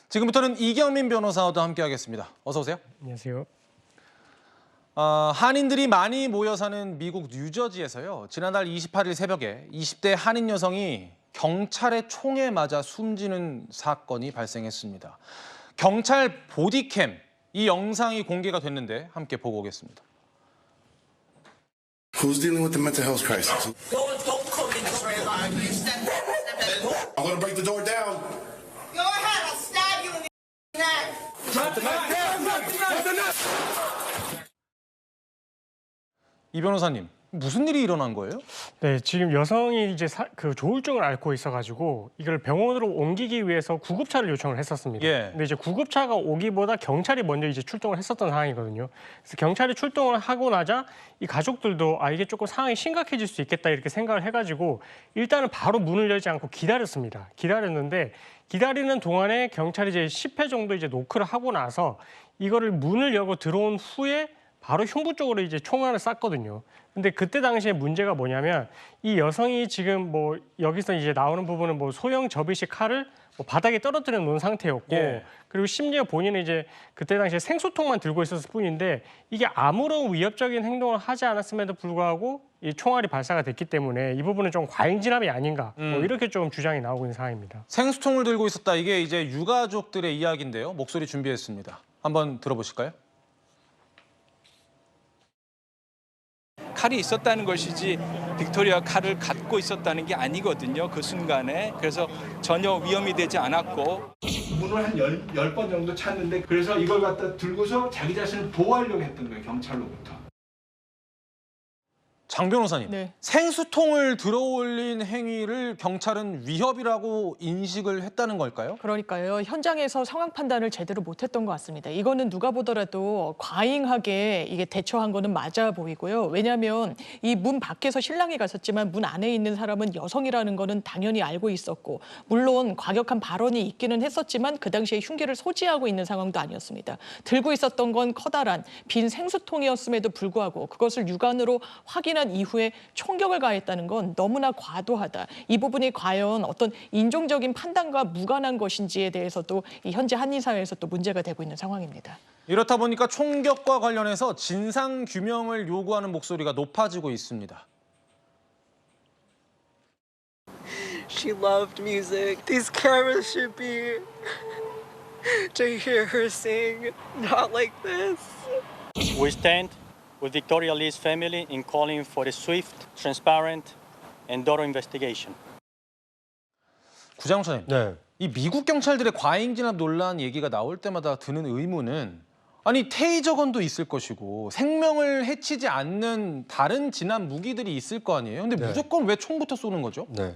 지금부터는 이경민 변호사와도 함께하겠습니다. 어서 오세요. 안녕하세요. 한인들이 많이 모여 사는 미국 뉴저지에서요. 지난달 28일 새벽에 20대 한인 여성이 경찰의 총에 맞아 숨지는 사건이 발생했습니다. 경찰 보디캠, 이 영상이 공개가 됐는데 함께 보고 오겠습니다. Who's dealing with the mental health crisis? Don't come in this way. I'm gonna break the door down. Go ahead, I'll stab you in the neck. 이 변호사님, 무슨 일이 일어난 거예요? 네, 지금 여성이 이제 그 조울증을 앓고 있어가지고 이걸 병원으로 옮기기 위해서 구급차를 요청을 했었습니다. 예. 근데 이제 구급차가 오기보다 경찰이 먼저 이제 출동을 했었던 상황이거든요. 그래서 경찰이 출동을 하고 나자 이 가족들도 이게 조금 상황이 심각해질 수 있겠다 이렇게 생각을 해가지고 일단은 바로 문을 열지 않고 기다렸습니다. 기다렸는데 기다리는 동안에 경찰이 이제 10회 정도 이제 노크를 하고 나서 이거를 문을 열고 들어온 후에 바로 흉부 쪽으로 이제 총알을 쐈거든요. 근데 그때 당시에 문제가 뭐냐면 이 여성이 지금 뭐 여기서 이제 나오는 부분은 뭐 소형 접이식 칼을 뭐 바닥에 떨어뜨려 놓은 상태였고 예. 그리고 심지어 본인은 이제 그때 당시에 생수통만 들고 있었을 뿐인데 이게 아무런 위협적인 행동을 하지 않았음에도 불구하고 이 총알이 발사가 됐기 때문에 이 부분은 좀 과잉 진압이 아닌가 뭐 이렇게 좀 주장이 나오고 있는 상황입니다. 생수통을 들고 있었다. 이게 이제 유가족들의 이야기인데요. 목소리 준비했습니다. 한번 들어보실까요? 칼이 있었다는 것이지 빅토리아 칼을 갖고 있었다는 게 아니거든요. 그 순간에. 그래서 전혀 위험이 되지 않았고. 문을 한 10번 정도 찼는데 그래서 이걸 갖다 들고서 자기 자신을 보호하려고 했던 거예요. 경찰로부터. 장 변호사님, 네. 생수통을 들어올린 행위를 경찰은 위협이라고 인식을 했다는 걸까요? 그러니까요. 현장에서 상황 판단을 제대로 못했던 것 같습니다. 이거는 누가 보더라도 과잉하게 이게 대처한 거는 맞아 보이고요. 왜냐하면 이 문 밖에서 신랑이 갔었지만 문 안에 있는 사람은 여성이라는 거는 당연히 알고 있었고 물론 과격한 발언이 있기는 했었지만 그 당시에 흉기를 소지하고 있는 상황도 아니었습니다. 들고 있었던 건 커다란 빈 생수통이었음에도 불구하고 그것을 육안으로 확인한 이후에 총격을 가했다는 건 너무나 과도하다. 이 부분이 과연 어떤 인종적인 판단과 무관한 것인지에 대해서도 이 현재 한인 사회에서 또 문제가 되고 있는 상황입니다. 이렇다 보니까 총격과 관련해서 진상 규명을 요구하는 목소리가 높아지고 있습니다. She loved music. These cameras should be to hear her sing, not like this. We stand with Victoria Lee's family in calling for a swift, transparent, and thorough investigation. 구장차님, 네. 이 미국 경찰들의 과잉 진압 논란 얘기가 나올 때마다 드는 의문은 아니 테이저건도 있을 것이고 생명을 해치지 않는 다른 진압 무기들이 있을 거 아니에요? 근데 네. 무조건 왜 총부터 쏘는 거죠? 네.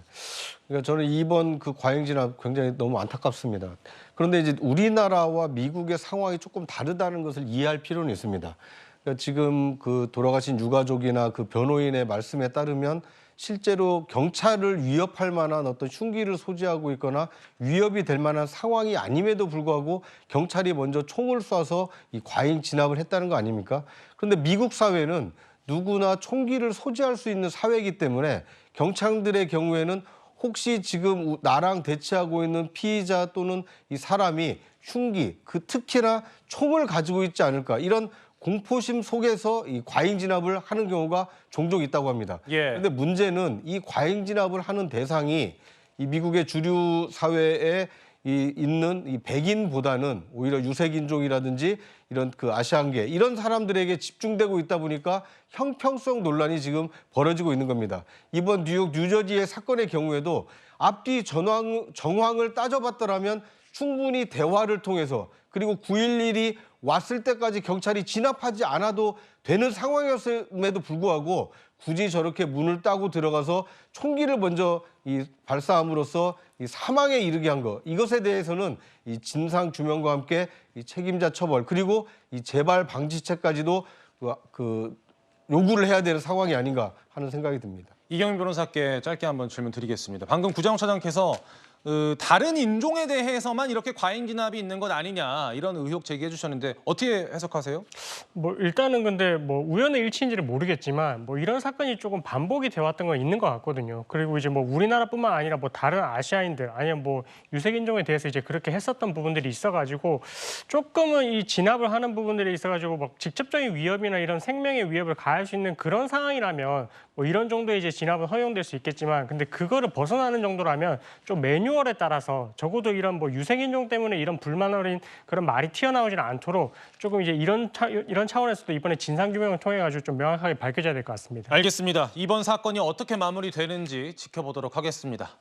그러니까 저는 이번 그 과잉 진압 굉장히 너무 안타깝습니다. 그런데 이제 우리나라와 미국의 상황이 조금 다르다는 것을 이해할 필요는 있습니다. 그러니까 지금 그 돌아가신 유가족이나 그 변호인의 말씀에 따르면 실제로 경찰을 위협할 만한 어떤 흉기를 소지하고 있거나 위협이 될 만한 상황이 아님에도 불구하고 경찰이 먼저 총을 쏴서 이 과잉 진압을 했다는 거 아닙니까? 그런데 미국 사회는 누구나 총기를 소지할 수 있는 사회이기 때문에 경찰들의 경우에는 혹시 지금 나랑 대치하고 있는 피의자 또는 이 사람이 흉기, 특히나 총을 가지고 있지 않을까 이런 공포심 속에서 이 과잉 진압을 하는 경우가 종종 있다고 합니다. 그런데 문제는 이 과잉 진압을 하는 대상이 이 미국의 주류 사회에 있는 이 백인보다는 오히려 유색인종이라든지 이런 그 아시안계 이런 사람들에게 집중되고 있다 보니까 형평성 논란이 지금 벌어지고 있는 겁니다. 이번 뉴욕 뉴저지의 사건의 경우에도 앞뒤 정황을 따져봤더라면 충분히 대화를 통해서 그리고 9.11이 왔을 때까지 경찰이 진압하지 않아도 되는 상황이었음에도 불구하고 굳이 저렇게 문을 따고 들어가서 총기를 먼저 발사함으로써 사망에 이르게 한 것, 이것에 대해서는 이 진상 규명과 함께 이 책임자 처벌 그리고 이 재발 방지책까지도 요구를 해야 되는 상황이 아닌가 하는 생각이 듭니다. 이경민 변호사께 짧게 한번 질문 드리겠습니다. 방금 구자영 차장께서 다른 인종에 대해서만 이렇게 과잉 진압이 있는 것 아니냐 이런 의혹 제기해 주셨는데 어떻게 해석하세요? 뭐 일단은 근데 뭐 우연의 일치인지를 모르겠지만 뭐 이런 사건이 조금 반복이 돼 왔던 건 있는 것 같거든요. 그리고 이제 뭐 우리나라뿐만 아니라 뭐 다른 아시아인들 아니면 뭐 유색 인종에 대해서 이제 그렇게 했었던 부분들이 있어가지고 조금은 이 진압을 하는 부분들이 있어가지고 막 직접적인 위협이나 이런 생명의 위협을 가할 수 있는 그런 상황이라면 뭐 이런 정도의 이제 진압은 허용될 수 있겠지만 근데 그거를 벗어나는 정도라면 좀 매뉴얼에 따라서 적어도 이런 뭐 유색인종 때문에 이런 불만 어린 그런 말이 튀어나오지는 않도록 조금 이제 이런 차원에서도 이번에 진상규명을 통해 가지고 좀 명확하게 밝혀져야 될 것 같습니다. 알겠습니다. 이번 사건이 어떻게 마무리되는지 지켜보도록 하겠습니다.